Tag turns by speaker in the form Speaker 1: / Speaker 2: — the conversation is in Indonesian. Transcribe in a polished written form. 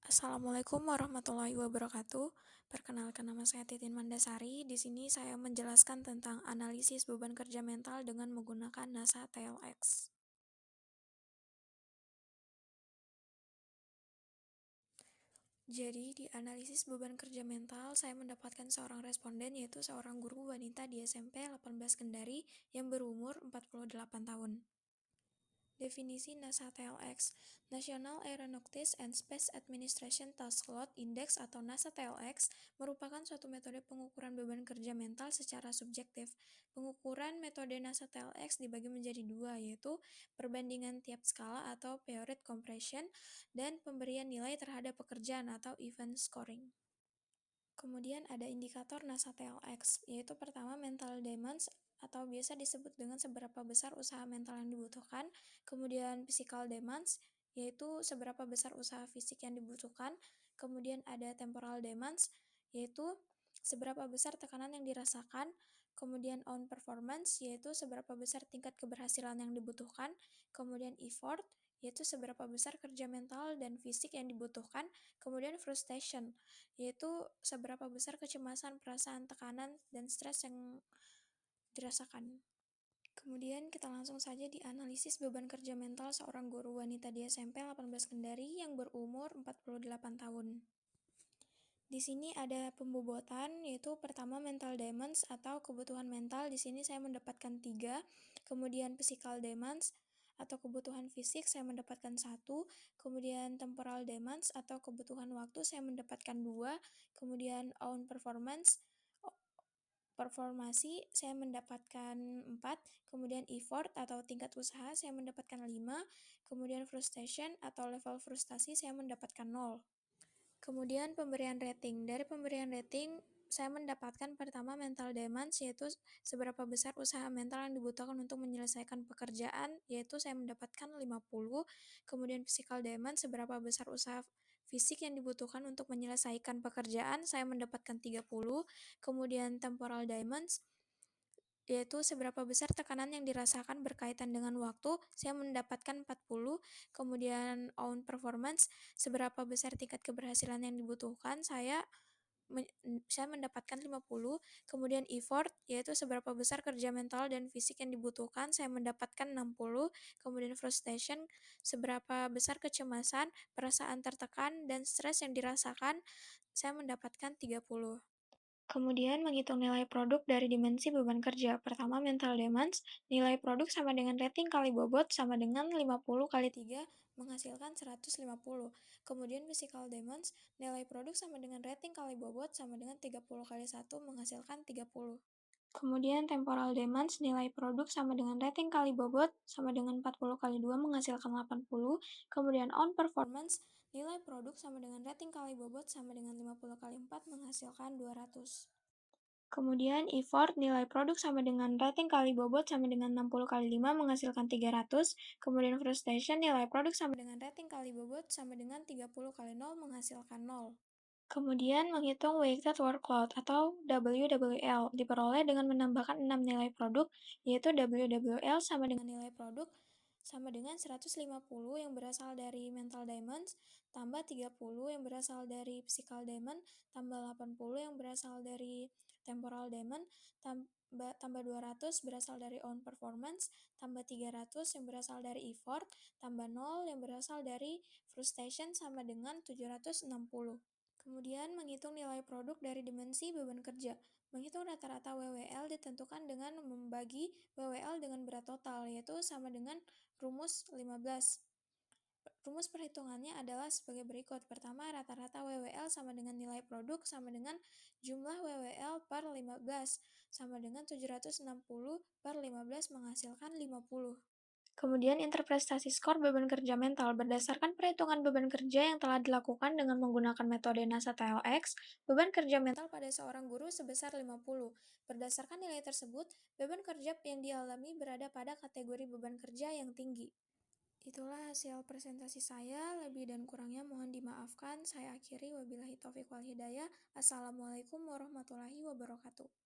Speaker 1: Assalamualaikum warahmatullahi wabarakatuh. Perkenalkan nama saya Titin Mandasari. Di sini saya menjelaskan tentang analisis beban kerja mental dengan menggunakan NASA TLX. Jadi, di analisis beban kerja mental, saya mendapatkan seorang responden yaitu seorang guru wanita di SMP 18 Kendari yang berumur 48 tahun. Definisi NASA TLX, National Aeronautics and Space Administration Task Load Index atau NASA TLX, merupakan suatu metode pengukuran beban kerja mental secara subjektif. Pengukuran metode NASA TLX dibagi menjadi dua, yaitu perbandingan tiap skala atau period compression dan pemberian nilai terhadap pekerjaan atau event scoring. Kemudian ada indikator NASA TLX, yaitu pertama mental demands atau biasa disebut dengan seberapa besar usaha mental yang dibutuhkan, kemudian physical demands, yaitu seberapa besar usaha fisik yang dibutuhkan, kemudian ada temporal demands, yaitu seberapa besar tekanan yang dirasakan, kemudian on performance, yaitu seberapa besar tingkat keberhasilan yang dibutuhkan, kemudian effort, yaitu seberapa besar kerja mental dan fisik yang dibutuhkan, kemudian frustration, yaitu seberapa besar kecemasan, perasaan tekanan, dan stres yang dirasakan. Kemudian kita langsung saja di analisis beban kerja mental seorang guru wanita di SMP 18 Kendari yang berumur 48 tahun. Di sini ada pembobotan, yaitu pertama mental demands atau kebutuhan mental. Di sini saya mendapatkan 3, kemudian physical demands atau kebutuhan fisik saya mendapatkan 1, kemudian temporal demands atau kebutuhan waktu saya mendapatkan 2, kemudian on performance performasi saya mendapatkan 4, kemudian effort atau tingkat usaha saya mendapatkan 5, kemudian frustration atau level frustasi saya mendapatkan 0. Kemudian pemberian rating. Dari pemberian rating, saya mendapatkan pertama mental demands, yaitu seberapa besar usaha mental yang dibutuhkan untuk menyelesaikan pekerjaan, yaitu saya mendapatkan 50. Kemudian physical demands, seberapa besar usaha fisik yang dibutuhkan untuk menyelesaikan pekerjaan, saya mendapatkan 30. Kemudian temporal demands, yaitu seberapa besar tekanan yang dirasakan berkaitan dengan waktu, saya mendapatkan 40, kemudian on performance, seberapa besar tingkat keberhasilan yang dibutuhkan, saya mendapatkan 50, kemudian effort, yaitu seberapa besar kerja mental dan fisik yang dibutuhkan, saya mendapatkan 60, kemudian frustration, seberapa besar kecemasan, perasaan tertekan, dan stres yang dirasakan, saya mendapatkan 30. Kemudian menghitung nilai produk dari dimensi beban kerja. Pertama mental demands, nilai produk sama dengan rating kali bobot sama dengan 50 kali 3 menghasilkan 150. Kemudian physical demands, nilai produk sama dengan rating kali bobot sama dengan 30 kali 1 menghasilkan 30. Kemudian temporal demands, nilai produk sama dengan rating kali bobot sama dengan 40 kali 2 menghasilkan 80. Kemudian on performance, nilai produk sama dengan rating kali bobot sama dengan 50 kali 4 menghasilkan 200. Kemudian effort, nilai produk sama dengan rating kali bobot sama dengan 60 kali 5 menghasilkan 300. Kemudian frustration, nilai produk sama dengan rating kali bobot sama dengan 30 kali 0 menghasilkan 0. Kemudian menghitung weighted workload atau WWL diperoleh dengan menambahkan 6 nilai produk, yaitu WWL sama dengan nilai produk sama dengan 150 yang berasal dari mental demands, tambah 30 yang berasal dari physical demand, tambah 80 yang berasal dari temporal demand, tambah 200 berasal dari on performance, tambah 300 yang berasal dari effort, tambah 0 yang berasal dari frustration sama dengan 760. Kemudian menghitung nilai produk dari dimensi beban kerja. Menghitung rata-rata WWL ditentukan dengan membagi WWL dengan berat total, yaitu sama dengan rumus 15. Rumus perhitungannya adalah sebagai berikut. Pertama, rata-rata WWL sama dengan nilai produk sama dengan jumlah WWL per 15, sama dengan 760 per 15 menghasilkan 50. Kemudian interpretasi skor beban kerja mental berdasarkan perhitungan beban kerja yang telah dilakukan dengan menggunakan metode NASA TLX, beban kerja mental pada seorang guru sebesar 50. Berdasarkan nilai tersebut, beban kerja yang dialami berada pada kategori beban kerja yang tinggi. Itulah hasil presentasi saya, lebih dan kurangnya mohon dimaafkan. Saya akhiri, wabillahi taufiq wal hidayah. Assalamualaikum warahmatullahi wabarakatuh.